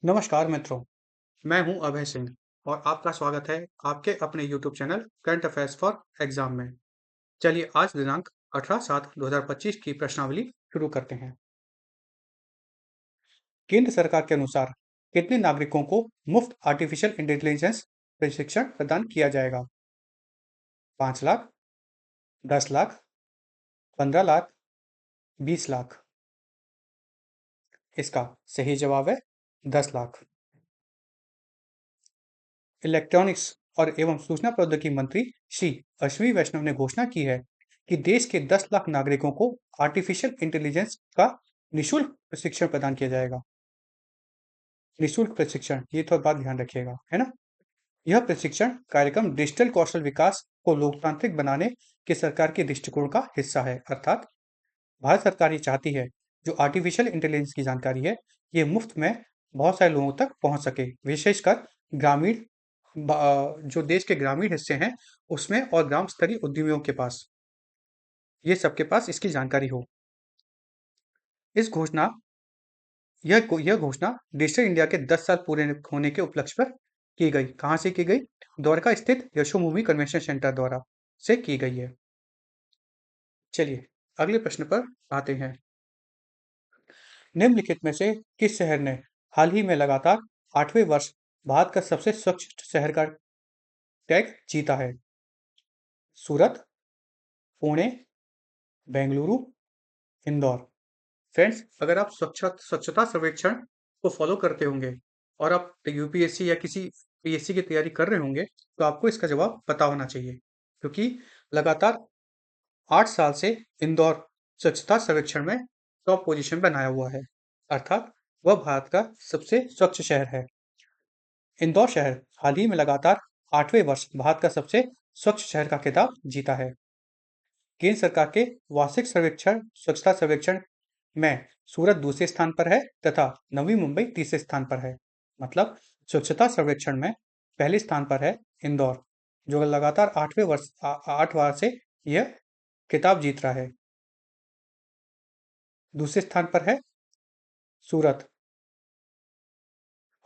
नमस्कार मित्रों, मैं हूं अभय सिंह और आपका स्वागत है आपके अपने YouTube channel current affairs for exam में। चलिए आज दिनांक 18/7/2025 की प्रश्नावली शुरू करते हैं। केंद्र सरकार के अनुसार कितने नागरिकों को मुफ्त आर्टिफिशियल इंटेलिजेंस प्रशिक्षण प्रदान किया जाएगा? 5 लाख, 10 लाख, 15 लाख, 20 लाख। इसका सही जवाब है 10 लाख। इलेक्ट्रॉनिक्स और एवं सूचना प्रौद्योगिकी मंत्री श्री अश्विनी वैष्णव ने घोषणा की है कि देश के 10 लाख नागरिकों को आर्टिफिशियल इंटेलिजेंस का निशुल्क प्रशिक्षण प्रदान किया जाएगा। निशुल्क प्रशिक्षण, ये तो बात ध्यान रखिएगा, है ना? यह प्रशिक्षण कार्यक्रम डिजिटल कौशल विकास को लोकतांत्रिक बनाने के सरकार के दृष्टिकोण का हिस्सा है। अर्थात भारत सरकार ये चाहती है जो आर्टिफिशियल इंटेलिजेंस की जानकारी है ये मुफ्त में बहुत सारे लोगों तक पहुंच सके, विशेषकर ग्रामीण जो देश के ग्रामीण हिस्से हैं उसमें और ग्राम स्तरीय उद्यमियों के पास, ये सबके पास इसकी जानकारी हो। इस घोषणा यह घोषणा डिजिटल इंडिया के 10 साल पूरे होने के उपलक्ष्य पर की गई। कहाँ से की गई? द्वारका स्थित यशोभूमि कन्वेंशन सेंटर द्वारा से की गई है। चलिए अगले प्रश्न पर आते हैं। निम्नलिखित में से किस शहर ने हाल ही में लगातार 8वें वर्ष भारत का सबसे स्वच्छ शहर का टैग जीता है? सूरत, पुणे, बेंगलुरु, इंदौर। फ्रेंड्स, अगर आप स्वच्छता सर्वेक्षण को फॉलो करते होंगे और आप यूपीएससी या किसी पीएससी की तैयारी कर रहे होंगे तो आपको इसका जवाब पता होना चाहिए, क्योंकि लगातार 8 साल से इंदौर स्वच्छता सर्वेक्षण में टॉप पोजीशन बनाया हुआ है। अर्थात वह भारत का सबसे स्वच्छ शहर है। इंदौर शहर हाल ही में लगातार 8वें वर्ष भारत का सबसे स्वच्छ शहर का खिताब जीता है। केंद्र सरकार के वार्षिक स्वच्छता सर्वेक्षण में सूरत दूसरे स्थान पर है तथा नवी मुंबई तीसरे स्थान पर है। मतलब स्वच्छता सर्वेक्षण में पहले स्थान पर है इंदौर, जो लगातार 8 बार से यह खिताब जीत रहा है। दूसरे स्थान पर है सूरत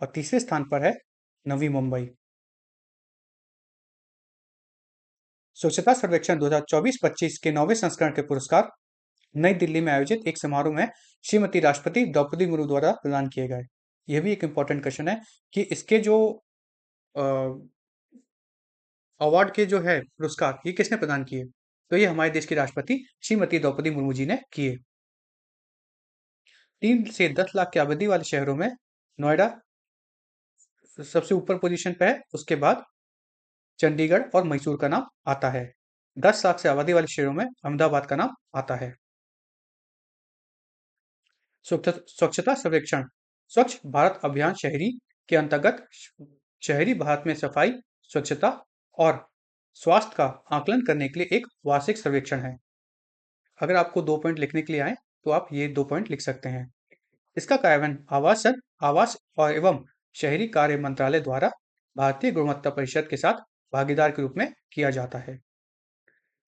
और तीसरे स्थान पर है नवी मुंबई। स्वच्छता सर्वेक्षण 2024-25 के 9वें संस्करण के पुरस्कार नई दिल्ली में आयोजित एक समारोह में श्रीमती राष्ट्रपति द्रौपदी मुर्मू द्वारा प्रदान किए गए। यह भी एक इंपॉर्टेंट क्वेश्चन है कि इसके जो अवार्ड के जो है पुरस्कार ये किसने प्रदान किए? तो ये हमारे देश की राष्ट्रपति श्रीमती द्रौपदी मुर्मू जी ने किए। 3 से 10 लाख की आबादी वाले शहरों में नोएडा सबसे ऊपर पोजीशन पे है, उसके बाद चंडीगढ़ और मैसूर का नाम आता है। 10 लाख से आबादी वाले शहरों में अहमदाबाद का नाम आता है। स्वच्छता सर्वेक्षण स्वच्छ भारत अभियान शहरी के अंतर्गत शहरी भारत में सफाई, स्वच्छता और स्वास्थ्य का आकलन करने के लिए एक वार्षिक सर्वेक्षण है। अगर आपको 2 पॉइंट लिखने के लिए आए तो आप ये 2 पॉइंट लिख सकते हैं। इसका कार्यान्वयन आवास और एवं शहरी कार्य मंत्रालय द्वारा भारतीय गुणवत्ता परिषद के साथ भागीदार के रूप में किया जाता है।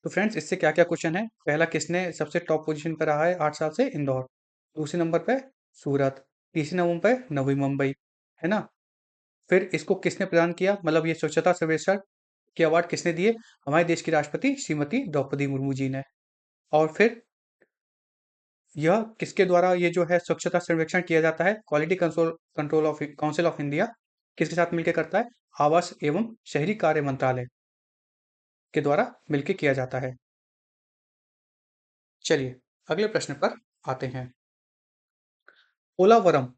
तो फ्रेंड्स, इससे क्या क्या क्वेश्चन है? पहला, किसने सबसे टॉप पोजीशन पर रहा है 8 साल से? इंदौर। दूसरे नंबर पे सूरत। तीसरे नंबर पे नवी मुंबई, है ना? फिर इसको किसने प्रदान किया, मतलब ये स्वच्छता सर्वेक्षण के अवार्ड किसने दिए? हमारे देश की राष्ट्रपति श्रीमती द्रौपदी मुर्मू जी ने। और फिर यह किसके द्वारा ये जो है स्वच्छता सर्वेक्षण किया जाता है? Quality control of council of India किसके साथ मिलकर करता है? आवास एवं शहरी कार्य मंत्रालय के द्वारा मिलकर किया जाता है। चलिए अगले प्रश्न पर आते हैं। पोलावरम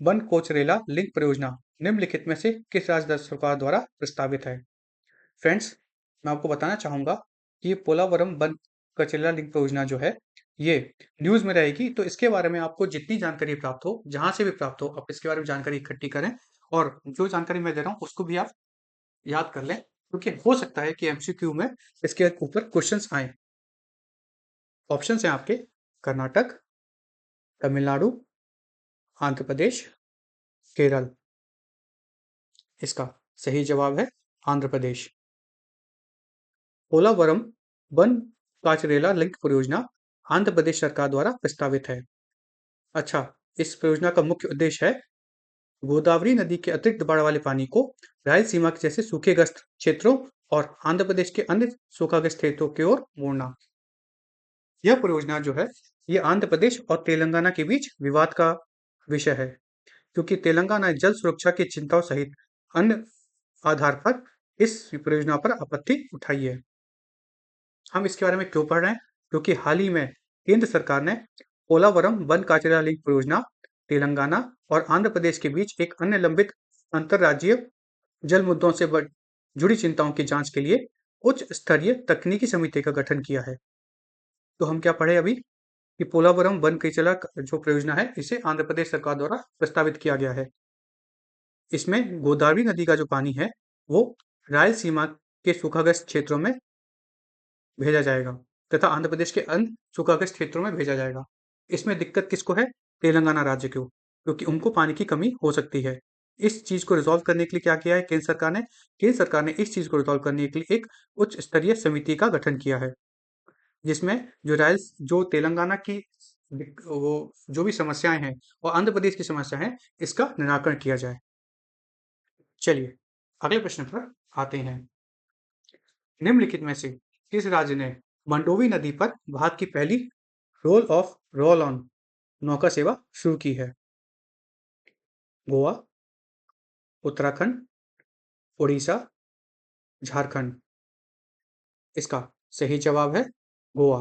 वन कोचरेला लिंक परियोजना निम्नलिखित में से किस राज्य सरकार द्वारा प्रस्तावित है? फ्रेंड्स, मैं आपको बताना चाहूंगा कि पोलावरम वन कोचरेला लिंक परियोजना जो है ये न्यूज में रहेगी, तो इसके बारे में आपको जितनी जानकारी प्राप्त हो, जहां से भी प्राप्त हो, आप इसके बारे में जानकारी इकट्ठी करें और जो जानकारी मैं दे रहा हूँ उसको भी आप याद कर लें, क्योंकि हो सकता है कि एमसीक्यू में इसके ऊपर क्वेश्चंस आए। ऑप्शन हैं आपके कर्नाटक, तमिलनाडु, आंध्र प्रदेश, केरल। इसका सही जवाब है आंध्र प्रदेश। पोलावरम वन काचरेला लिंक परियोजना आंध्र प्रदेश सरकार द्वारा प्रस्तावित है। अच्छा, इस परियोजना का मुख्य उद्देश्य है गोदावरी नदी के अतिरिक्त बाढ़ वाले पानी को रायलसीमा के जैसे सूखेग्रस्त क्षेत्रों और आंध्र प्रदेश के अन्य सूखाग्रस्त क्षेत्रों की ओर मोड़ना। यह परियोजना जो है, ये आंध्र प्रदेश और तेलंगाना के बीच विवाद का विषय है, क्योंकि तेलंगाना ने जल सुरक्षा की चिंताओं सहित अन्य आधार पर इस परियोजना पर आपत्ति उठाई है। हम इसके बारे में क्यों पढ़ रहे हैं? क्योंकि हाल ही में केंद्र सरकार ने पोलावरम वन काचरा लिंक परियोजना तेलंगाना और आंध्र प्रदेश के बीच एक अन्य लंबित अंतर्राज्यीय जल मुद्दों से जुड़ी चिंताओं की जांच के लिए उच्च स्तरीय तकनीकी समिति का गठन किया है। तो हम क्या पढ़े अभी कि पोलावरम वन कचरा जो परियोजना है, इसे आंध्र प्रदेश सरकार द्वारा प्रस्तावित किया गया है। इसमें गोदावरी नदी का जो पानी है, वो रायलसीमा के सूखाग्रस्त क्षेत्रों में भेजा जाएगा तथा आंध्र प्रदेश के अन्य सूखाग्रस्त क्षेत्रों में भेजा जाएगा। इसमें दिक्कत किसको है? तेलंगाना राज्य को, क्योंकि उनको पानी की कमी हो सकती है। इस चीज को रिजॉल्व करने के लिए क्या किया है केंद्र सरकार ने? केंद्र सरकार ने इस चीज को रिजॉल्व करने के लिए एक उच्च स्तरीय समिति का गठन किया है, जिसमें जो तेलंगाना की वो जो भी समस्याएं हैं और आंध्र प्रदेश की समस्या है, इसका निराकरण किया जाए। चलिए अगले प्रश्न पर आते हैं। निम्नलिखित में से किस राज्य ने मंडोवी नदी पर भारत की पहली रोल ऑन नौका सेवा शुरू की है? गोवा, उत्तराखंड, उड़ीसा, झारखंड। इसका सही जवाब है गोवा।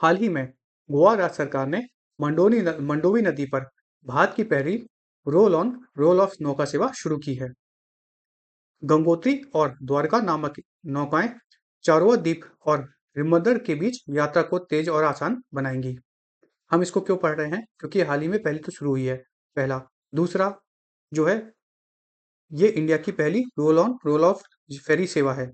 हाल ही में गोवा राज्य सरकार ने मंडोवी नदी पर भारत की पहली रोल ऑफ नौका सेवा शुरू की है। गंगोत्री और द्वारका नामक नौकाएं चारों द्वीप और रिमंदर के बीच यात्रा को तेज और आसान बनाएंगी। हम इसको क्यों पढ़ रहे हैं? क्योंकि हाल ही में पहले तो शुरू हुई है, पहला। दूसरा जो है, ये इंडिया की पहली रोल ऑफ फेरी सेवा है।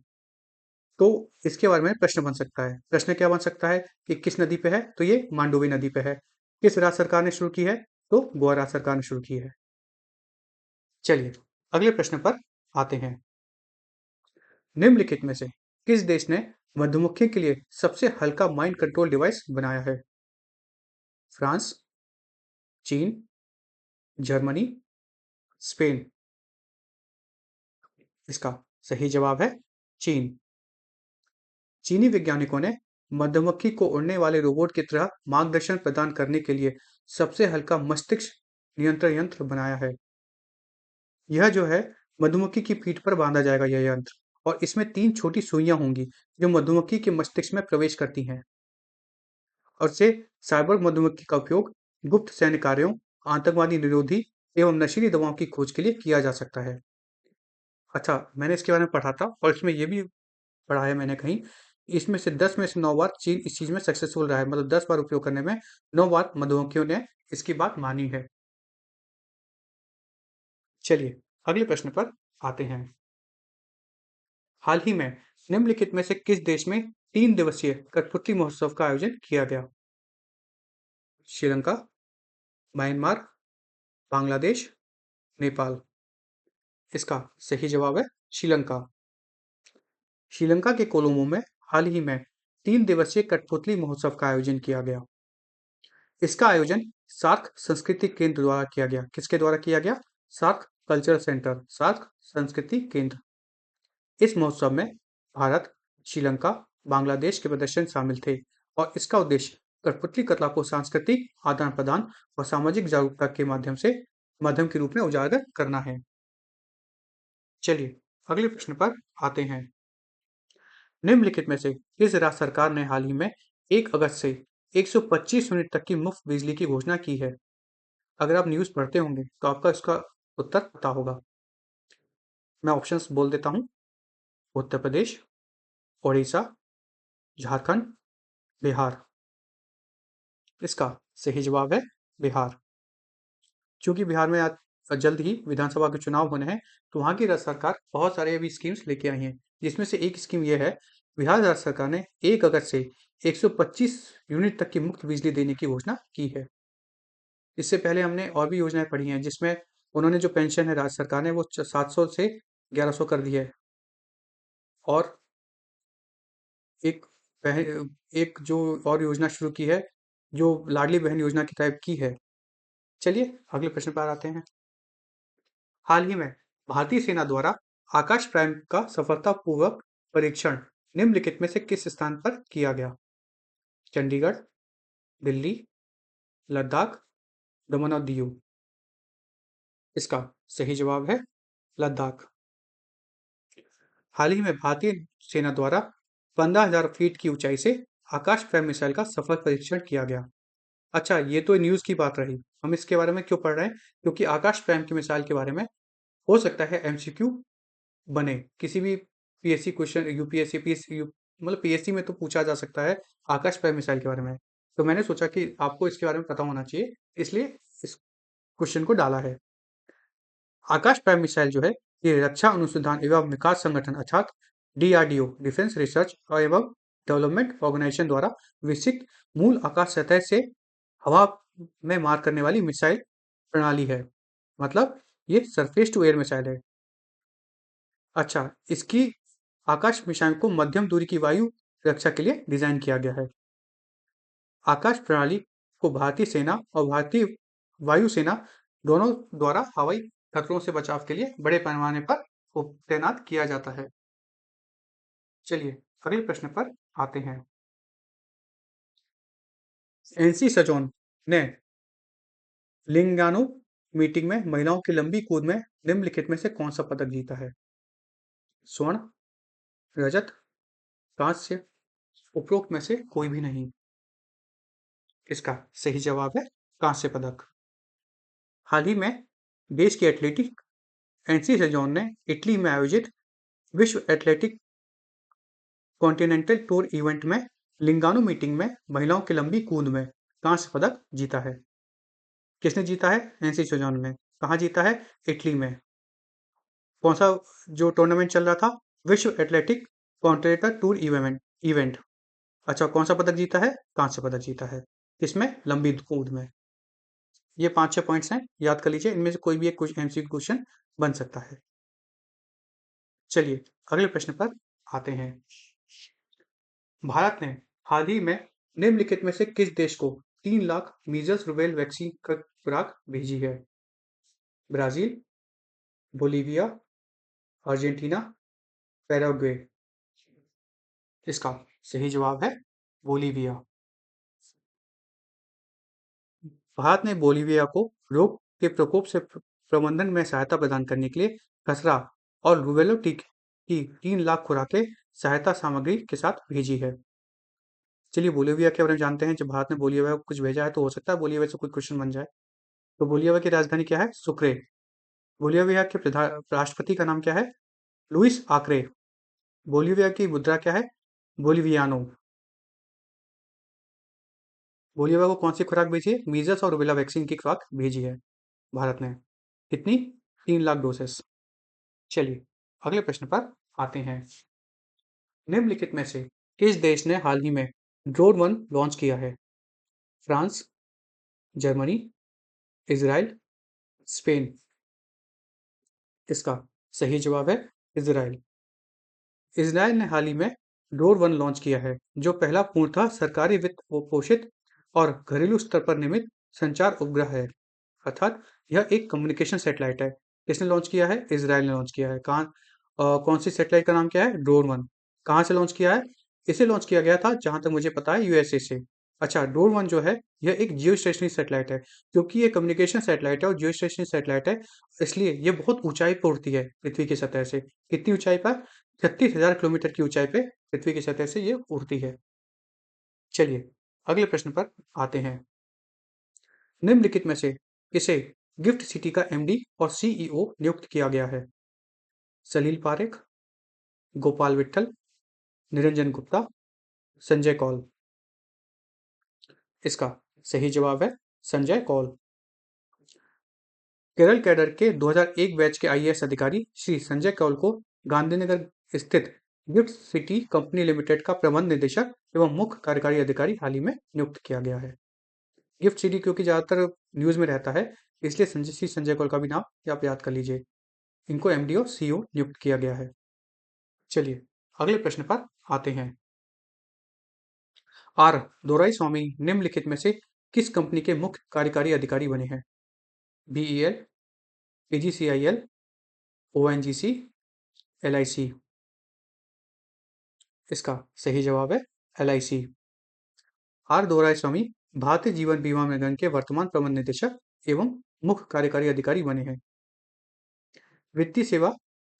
तो इसके बारे में प्रश्न बन सकता है। प्रश्न क्या बन सकता है कि किस नदी पे है? तो ये मांडोवी नदी पे है। किस राज्य सरकार ने शुरू की है? तो गोवा राज्य सरकार ने शुरू की है। चलिए अगले प्रश्न पर आते हैं। निम्नलिखित में से किस देश ने मधुमक्खी के लिए सबसे हल्का माइंड कंट्रोल डिवाइस बनाया है? फ्रांस, चीन, जर्मनी, स्पेन। इसका सही जवाब है चीन। चीनी वैज्ञानिकों ने मधुमक्खी को उड़ने वाले रोबोट की तरह मार्गदर्शन प्रदान करने के लिए सबसे हल्का मस्तिष्क नियंत्रण यंत्र बनाया है। यह जो है, मधुमक्खी की पीठ पर बांधा जाएगा यह यंत्र, और इसमें 3 छोटी सुइयां होंगी जो मधुमक्खी के मस्तिष्क में प्रवेश करती हैं, और से साइबर्ग मधुमक्खी का उपयोग गुप्त सैन्य कार्यों, आतंकवादी निरोधी एवं नशीली दवाओं की खोज के लिए किया जा सकता है। अच्छा, मैंने इसके बारे में पढ़ा था, और इसमें यह भी पढ़ा है मैंने कहीं, इसमें से 10 में से 9 बार चीन इस चीज में सक्सेसफुल रहा है। मतलब 10 बार उपयोग करने में 9 बार मधुमक्खियों ने इसकी बात मानी है। चलिए अगले प्रश्न पर आते हैं। हाल ही में निम्नलिखित में से किस देश में 3 दिवसीय कठपुतली महोत्सव का आयोजन किया गया? श्रीलंका, म्यांमार, बांग्लादेश, नेपाल। इसका सही जवाब है श्रीलंका। श्रीलंका के कोलंबो में हाल ही में 3 दिवसीय कठपुतली महोत्सव का आयोजन किया गया। इसका आयोजन सार्क संस्कृति केंद्र द्वारा किया गया। किसके द्वारा किया गया? सार्क कल्चरल सेंटर, सार्क संस्कृति केंद्र। इस महोत्सव में भारत, श्रीलंका, बांग्लादेश के प्रदर्शन शामिल थे, और इसका उद्देश्य कठपुतली कला को सांस्कृतिक आदान प्रदान और सामाजिक जागरूकता के माध्यम के रूप में उजागर करना है। चलिए अगले प्रश्न पर आते हैं। निम्नलिखित में से किस राज्य सरकार ने हाल ही में 1 अगस्त से 125 यूनिट तक की मुफ्त बिजली की घोषणा की है? अगर आप न्यूज़ पढ़ते होंगे तो आपका इसका उत्तर पता होगा। मैं ऑप्शंस बोल देता हूँ। उत्तर प्रदेश, ओडिशा, झारखंड, बिहार। इसका सही जवाब है बिहार। चूंकि बिहार में आज जल्द ही विधानसभा के चुनाव होने हैं, तो वहाँ की राज्य सरकार बहुत सारे अभी स्कीम्स लेके आई हैं, जिसमें से एक स्कीम यह है, बिहार राज्य सरकार ने 1 अगस्त से 125 यूनिट तक की मुफ्त बिजली देने की घोषणा की है। इससे पहले हमने और भी योजनाएं पढ़ी हैं, जिसमें उन्होंने जो पेंशन है राज्य सरकार ने वो 700 से 1100 कर दी है, और एक एक जो और योजना शुरू की है, जो लाडली बहन योजना की टाइप की है। चलिए अगले प्रश्न पर आते हैं। हाल ही में भारतीय सेना द्वारा आकाश प्राइम का सफलतापूर्वक परीक्षण निम्नलिखित में से किस स्थान पर किया गया? चंडीगढ़, दिल्ली, लद्दाख, दमन और दीव। इसका सही जवाब है लद्दाख। हाल ही में भारतीय सेना द्वारा 15,000 फीट की ऊंचाई से आकाश प्राइम मिसाइल का सफल परीक्षण किया गया। अच्छा, ये तो न्यूज़ की बात रही। हम इसके बारे में क्यों पढ़ रहे हैं? क्योंकि आकाश प्राइम की मिसाइल के बारे में हो सकता है एमसीक्यू बने। किसी भी पीएससी क्वेश्चन, यूपीएससी, पीएससी मतलब पीएससी में तो पूछा जा सकता है आकाश प्राइम मिसाइल के बारे में। तो मैंने सोचा कि आपको इसके बारे में पता होना चाहिए, इसलिए इस क्वेश्चन को डाला है। आकाश प्राइम मिसाइल जो है, ये रक्षा अनुसंधान एवं विकास संगठन अर्थात डीआरडीओ, डिफेंस रिसर्च एवं डेवलपमेंट ऑर्गेनाइजेशन द्वारा विकसित मूल आकाश सतह से हवा में मार करने वाली मिसाइल प्रणाली है। मतलब ये सरफेस टू एयर मिसाइल है। अच्छा, इसकी आकाश मिसाइल को मध्यम दूरी की वायु रक्षा के लिए डिजाइन किया गया है। आकाश प्रणाली को भारतीय सेना और भारतीय वायुसेना दोनों द्वारा हवाई खतरों से बचाव के लिए बड़े पैमाने पर तैनात किया जाता है। चलिए अगले प्रश्न पर आते हैं। एनसी सजोन ने लिंगानो मीटिंग में महिलाओं की लंबी कूद में निम्नलिखित में से कौन सा पदक जीता है? स्वर्ण, रजत, कांस्य, उपरोक्त में से कोई भी नहीं। इसका सही जवाब है कांस्य पदक। हाल ही में देश की एथलेटिक एनसी सजोन ने इटली में आयोजित विश्व एथलेटिक कॉन्टिनेंटल टूर इवेंट में लिंगानो मीटिंग में महिलाओं की लंबी कूद में कांस्य पदक जीता है। किसने जीता है? एनसी सजोन में। कहाँ जीता है? इटली में। कौन सा जो टूर्नामेंट चल रहा था? विश्व एथलेटिक कॉन्टिनेंटल टूर इवेंट। अच्छा, कौन सा पदक जीता है? कांस्य पदक जीता है। किसमें? लंबी कूद में। ये 5-6 पॉइंट्स हैं, याद कर लीजिए। इनमें से कोई भी एक एमसीक्यू क्वेश्चन बन सकता है। चलिए अगले प्रश्न पर आते हैं। भारत ने हाल ही में निम्नलिखित में से किस देश को 3 लाख मीजल्स रूबेला वैक्सीन का खुराक भेजी है? Brazil, Bolivia, Argentina, Paraguay. इसका सही जवाब है बोलीविया। भारत ने बोलीविया को रोग के प्रकोप से प्रबंधन में सहायता प्रदान करने के लिए खसरा और रूबेला टीके की 3 लाख खुराकें सहायता सामग्री के साथ भेजी है। चलिए बोलीविया के बारे में जानते हैं। जब भारत ने बोलीविया को कुछ भेजा है तो हो सकता है बोलीविया से कोई क्वेश्चन बन जाए। तो बोलीविया की राजधानी क्या है? सुक्रे। बोलीविया के राष्ट्रपति का नाम क्या है? लुइस आक्रे। बोलीविया की मुद्रा क्या है? बोलिवियानो। बोलीविया को कौन सी खुराक भेजी है? मीजल्स और रूबेला वैक्सीन की खुराक भेजी है भारत ने। कितनी? 3 लाख डोसेस। चलिए अगले प्रश्न पर आते हैं। निम्नलिखित में से किस देश ने हाल ही में ड्रोन 1 लॉन्च किया है? France, Germany, Israel, Spain. इसका सही जवाब है इजराइल। इजराइल ने हाल ही में ड्रोन 1 लॉन्च किया है, जो पहला पूर्णतः सरकारी वित्त पोषित और घरेलू स्तर पर निर्मित संचार उपग्रह है। अर्थात यह एक कम्युनिकेशन सैटेलाइट है। किसने लॉन्च किया है? इजराइल ने लॉन्च किया है। कहाँ? कौन सी सैटेलाइट का नाम क्या है? ड्रोन 1। कहाँ से लॉन्च किया है? इसे लॉन्च किया गया था, जहां तक मुझे पता है, यूएसए से। अच्छा, ड्रोन 1 जो है यह एक जियो स्टेशनरी सैटेलाइट है। क्योंकि ये कम्युनिकेशन सैटेलाइट है और जियो स्टेशनरी सैटेलाइट है, इसलिए ये बहुत ऊंचाई पर उड़ती है पृथ्वी की सतह से। कितनी ऊंचाई पर? 36,000 किलोमीटर की ऊंचाई पे पृथ्वी की सतह से ये उड़ती है। चलिए अगले प्रश्न पर आते हैं। निम्नलिखित में से किसे गिफ्ट सिटी का एमडी और सीईओ नियुक्त किया गया है? सलील पारेख, गोपाल विट्ठल, निरंजन गुप्ता, संजय कौल। इसका सही जवाब है संजय कौल। केरल कैडर के 2001 बैच के आईएएस अधिकारी श्री संजय कौल को गांधीनगर स्थित गिफ्ट सिटी कंपनी लिमिटेड का प्रबंध निदेशक एवं मुख्य कार्यकारी अधिकारी हाल ही में नियुक्त किया गया है। गिफ्ट सिटी क्योंकि ज्यादातर न्यूज में रहता है, इसलिए संजय कौल का भी नाम आप याद कर लीजिए। इनको एमडी और सीईओ नियुक्त किया गया है। चलिए अगले प्रश्न पर आते हैं। आर दोराईस्वामी निम्नलिखित में से किस कंपनी के मुख्य कार्यकारी अधिकारी बने हैं? BEL, PGCIL, ONGC, LIC। इसका सही जवाब है LIC। आर दोराईस्वामी भारतीय जीवन बीमा निगम के वर्तमान प्रबंध निदेशक एवं मुख्य कार्यकारी अधिकारी बने हैं। वित्तीय सेवा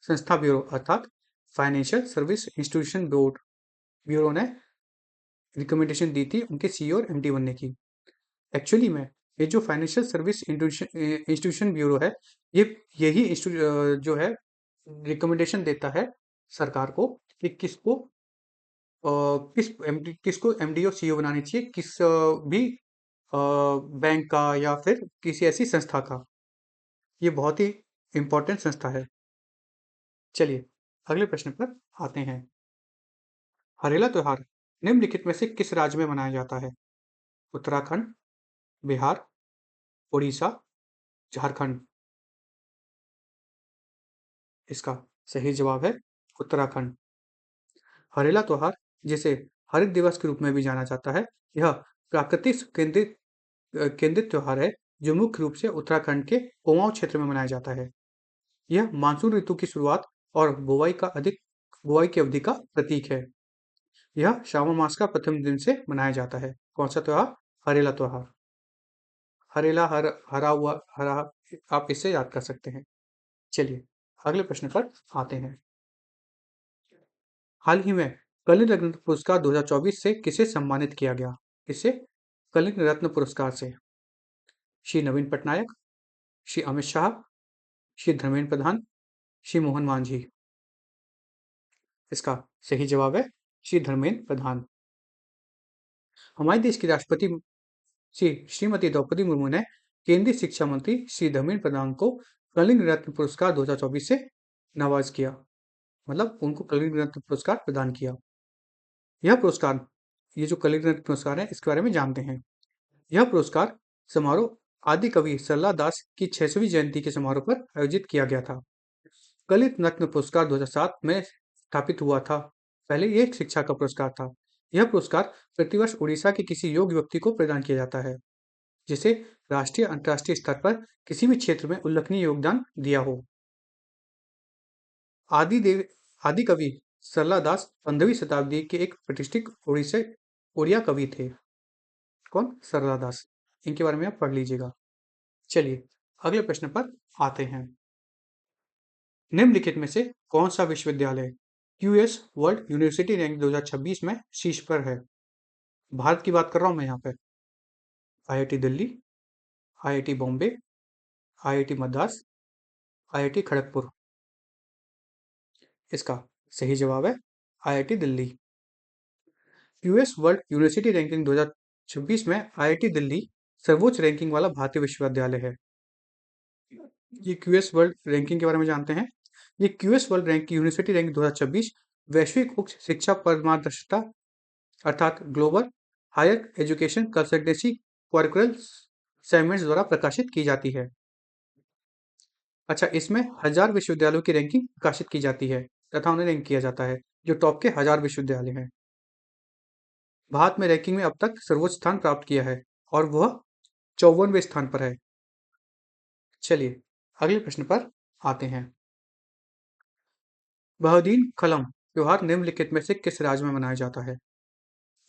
संस्था ब्यूरो अर्थात financial service institution board bureau ने रिकमेंडेशन दी थी उनके CEO और MD बनने की। एक्चुअली में ये जो फाइनेंशियल सर्विस इंस्टीट्यूशन ब्यूरो है, ये यही जो है रिकमेंडेशन देता है सरकार को कि किसको MD और CEO बनानी चाहिए, किस भी बैंक का या फिर किसी ऐसी संस्था का। ये बहुत ही इंपॉर्टेंट संस्था है। चलिए अगले प्रश्न पर आते हैं। हरेला त्योहार निम्नलिखित में से किस राज्य में मनाया जाता है? उत्तराखंड, बिहार, उड़ीसा, झारखंड। इसका सही जवाब है उत्तराखंड। हरेला त्योहार, जिसे हरित दिवस के रूप में भी जाना जाता है, यह प्राकृतिक केंद्रित त्योहार है जो मुख्य रूप से उत्तराखंड के कुमाऊं क्षेत्र में मनाया जाता है। यह मानसून ऋतु की शुरुआत और बुआई की अवधि का प्रतीक है। यह श्रावण मास का प्रथम दिन से मनाया जाता है। कौन सा त्योहार? हरेला त्योहार। हरेला हरा हुआ हरा, आप इससे याद कर सकते हैं। चलिए अगले प्रश्न पर आते हैं। हाल ही में कलिंग रत्न पुरस्कार 2024 से किसे सम्मानित किया गया? किसे? कलिंग रत्न पुरस्कार से श्री नवीन पटनायक, श्री अमित शाह, श्री धर्मेंद्र प्रधान, श्री मोहन मांझी। इसका सही जवाब है श्री धर्मेंद्र प्रधान। हमारे देश की राष्ट्रपति श्रीमती द्रौपदी मुर्मू ने केंद्रीय शिक्षा मंत्री श्री धर्मेंद्र प्रधान को कलिंग रत्न पुरस्कार 2024 से नवाज किया, मतलब उनको कलिंग रत्न पुरस्कार प्रदान किया। यह पुरस्कार, ये जो कलिंग रत्न पुरस्कार है, इसके बारे में जानते हैं। यह पुरस्कार समारोह आदि कवि सरला दास की 600वीं जयंती के समारोह पर आयोजित किया गया था। कलिंग रत्न पुरस्कार 2007 में स्थापित हुआ था। पहले ये एक शिक्षा का पुरस्कार था। यह पुरस्कार प्रतिवर्ष उड़ीसा के किसी योग्य व्यक्ति को प्रदान किया जाता है जिसे राष्ट्रीय अंतर्राष्ट्रीय स्तर पर किसी भी क्षेत्र में उल्लेखनीय योगदान दिया हो। आदि कवि सरला दास 15वीं शताब्दी के एक प्रतिष्ठित उड़िया कवि थे। कौन? सरला दास। इनके बारे में आप पढ़ लीजिएगा। चलिए अगले प्रश्न पर आते हैं। निम्नलिखित में से कौन सा विश्वविद्यालय QS वर्ल्ड यूनिवर्सिटी रैंक 2026 में शीर्ष पर है? भारत की बात कर रहा हूं मैं यहाँ पे। IIT Delhi, IIT Bombay, IIT Madras, IIT Kharagpur. इसका सही जवाब है IIT Delhi. QS world university ranking 2026 में IIT दिल्ली सर्वोच्च रैंकिंग वाला भारतीय विश्वविद्यालय है। ये QS वर्ल्ड रैंकिंग के बारे में जानते हैं। ये QS world rank university rank 2026 वैश्विक उच्च शिक्षा पारदर्शिता अर्थात global higher education consultancy curricular segments द्वारा प्रकाशित की जाती है। अच्छा, इसमें 1000 विश्वविद्यालयों की रैंकिंग प्रकाशित की जाती है तथा उन्हें रैंक किया जाता है जो टॉप के 1000 विश्वविद्यालय हैं। भारत में रैंकिंग में अब तक सर्वोच्च स्थान प्राप्त किया है और वह 54वें स्थान पर है। चलिए अगले प्रश्न पर आते हैं। बहदीन खलम त्योहार निम्नलिखित में से किस राज्य में मनाया जाता है?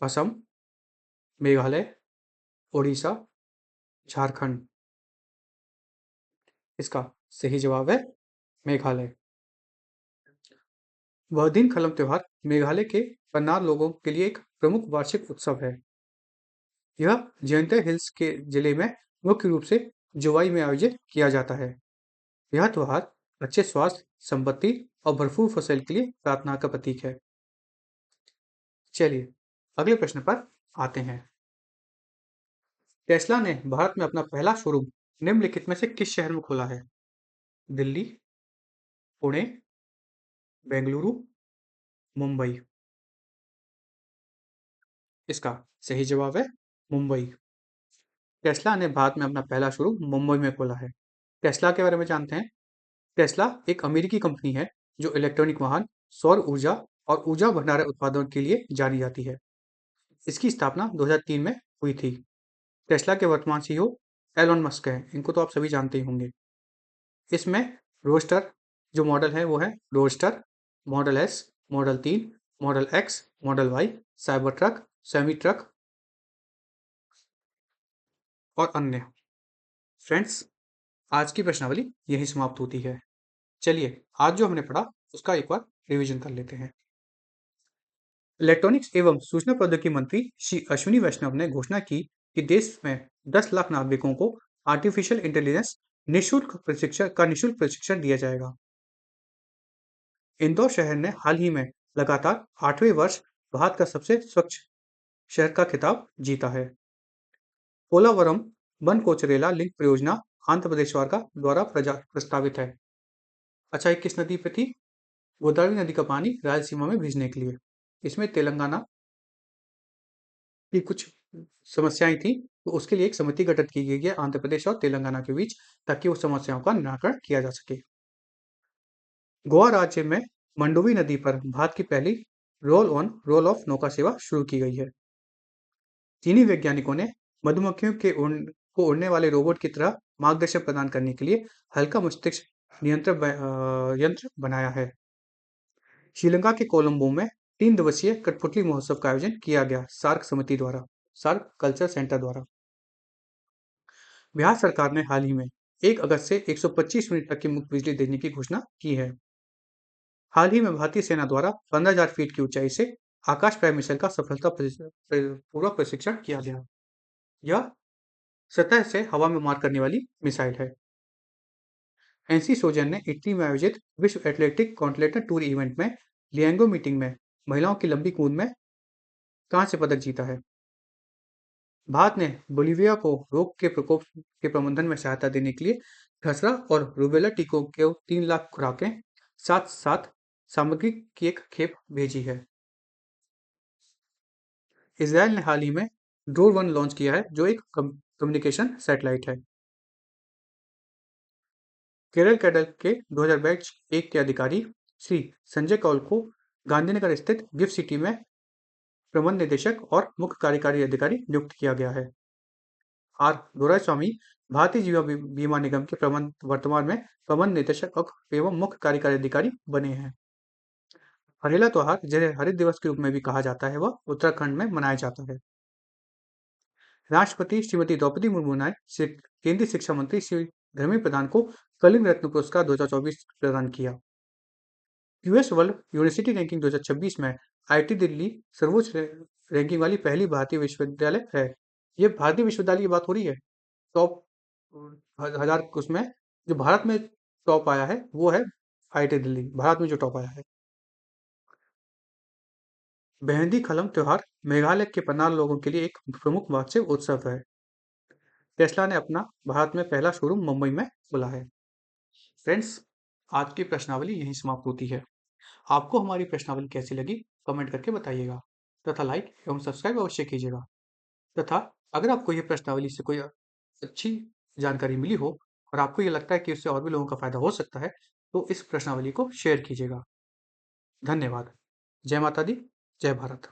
असम, मेघालय, उड़ीसा, झारखंड। इसका सही जवाब है मेघालय। बहदीन खलम त्योहार मेघालय के पन्नार लोगों के लिए एक प्रमुख वार्षिक उत्सव है। यह जयंतिया हिल्स के जिले में मुख्य रूप से जुलाई में आयोजित किया जाता है। यह त्योहार अच्छे स्वास्थ्य, संपत्ति और भरपूर फसल के लिए प्रार्थना का प्रतीक है। चलिए अगले प्रश्न पर आते हैं। टेस्ला ने भारत में अपना पहला शोरूम निम्नलिखित में से किस शहर में खोला है? दिल्ली, पुणे, बेंगलुरु, मुंबई। इसका सही जवाब है मुंबई। टेस्ला ने भारत में अपना पहला शोरूम मुंबई में खोला है। टेस्ला के बारे में जानते हैं। टेस्ला एक अमेरिकी कंपनी है जो इलेक्ट्रॉनिक वाहन, सौर ऊर्जा और ऊर्जा भंडारण उत्पादों के लिए जानी जाती है। इसकी स्थापना 2003 में हुई थी। टेस्ला के वर्तमान CEO एलोन मस्क हैं। इनको तो आप सभी जानते ही होंगे। इसमें रोस्टर जो मॉडल है वो है roadster, model S, model 3, model X, model Y, Cybertruck, semi truck और अन्य। फ्रेंड्स, आज की प्रश्नावली यही समाप्त होती है। चलिए आज जो हमने पढ़ा उसका एक बार रिवीजन कर लेते हैं। इलेक्ट्रॉनिक्स एवं सूचना प्रौद्योगिकी मंत्री श्री अश्विनी वैष्णव ने घोषणा की कि देश में 10 लाख नागरिकों को आर्टिफिशियल इंटेलिजेंस निःशुल्क प्रशिक्षण दिया जाएगा। इंदौर शहर ने हाल ही में लगातार 8वें वर्ष भारत का सबसे स्वच्छ शहर का खिताब जीता है। पोलावरम बनकोचरेला लिंक परियोजना आंध्र प्रदेश सरकार द्वारा प्रस्तावित है। अच्छा, ये किस नदी पे थी? गोदावरी नदी का पानी रायलसीमा में भेजने के लिए। इसमें तेलंगाना की कुछ समस्याएं थी, तो उसके लिए एक समिति गठित की गई है आंध्र प्रदेश और तेलंगाना के बीच, ताकि उस समस्याओं का निराकरण किया जा सके। गोवा राज्य में मंडोवी नदी पर भारत की पहली रोल ऑन रोल ऑफ नौका सेवा शुरू की गई है। चीनी वैज्ञानिकों ने मधुमक्खियों को उड़ने वाले रोबोट की तरह मार्गदर्शन प्रदान करने के लिए हल्का मस्तिष्क नियंत्रण यंत्र बनाया है। श्रीलंका के कोलंबो में 3 दिवसीय कठपुतली महोत्सव का आयोजन किया गया सार्क समिति द्वारा, सार्क कल्चर सेंटर द्वारा। बिहार सरकार ने हाल ही में 1 अगस्त से 125 मिनट तक की मुफ्त बिजली देने की घोषणा की है। हाल ही में भारतीय सेना द्वारा 15,000 फीट की ऊंचाई से आकाश प्राइम मिसाइल का पूर्वक प्रशिक्षण किया गया। यह सतह से हवा में मार करने वाली मिसाइल है। एनसी सोजन ने इटली में आयोजित विश्व एथलेटिक कॉन्टिनेंटल टूर इवेंट में लिएंगो मीटिंग में महिलाओं की लंबी कूद में कांस्य पदक जीता है। भारत ने बोलीविया को रोग के प्रकोप के प्रबंधन में सहायता देने के लिए खसरा और रूबेला टीकों के 3 लाख खुराकें साथ साथ सामग्री की एक खेप भेजी है। इसराइल ने हाल ही में ड्रोन 1 लॉन्च किया है, जो एक कम्युनिकेशन सैटेलाइट है। केरल कैडर के 2021 के अधिकारी श्री संजय कौल को गांधीनगर स्थित गिफ्ट सिटी में प्रबंध निदेशक और मुख्य कार्यकारी अधिकारी नियुक्त किया गया है। आर दोराईस्वामी भारतीय जीवन बीमा निगम के वर्तमान में प्रबंध निदेशक एवं मुख्य कार्यकारी अधिकारी बने हैं। हरेला त्योहार, जिसे हरित दिवस के रूप में भी कहा जाता है, वह उत्तराखंड में मनाया जाता है। राष्ट्रपति श्रीमती द्रौपदी मुर्मू ने केंद्रीय शिक्षा मंत्री श्री धर्मेंद्र प्रधान को कलिंग रत्न पुरस्कार 2024 प्रदान किया। यूएस वर्ल्ड यूनिवर्सिटी रैंकिंग 2026 में आईआईटी दिल्ली सर्वोच्च रैंकिंग वाली पहली भारतीय विश्वविद्यालय है। ये भारतीय विश्वविद्यालय की बात हो रही है। टॉप 1000 उसमें जो भारत में टॉप आया है वो है आईआईटी दिल्ली, भारत में जो टॉप आया है। मेहंदी खलम त्योहार मेघालय के पनार लोगों के लिए एक प्रमुख वार्षिक उत्सव है। टेस्ला ने अपना भारत में पहला शोरूम मुंबई में खोला है। फ्रेंड्स, आज की प्रश्नावली यहीं समाप्त होती है। आपको हमारी प्रश्नावली कैसी लगी कमेंट करके बताइएगा, तथा लाइक एवं सब्सक्राइब अवश्य कीजिएगा। तथा अगर आपको ये प्रश्नावली से कोई अच्छी जानकारी मिली हो और आपको ये लगता है कि उससे और भी लोगों का फायदा हो सकता है, तो इस प्रश्नावली को शेयर कीजिएगा। धन्यवाद। जय माता दी, जय भारत।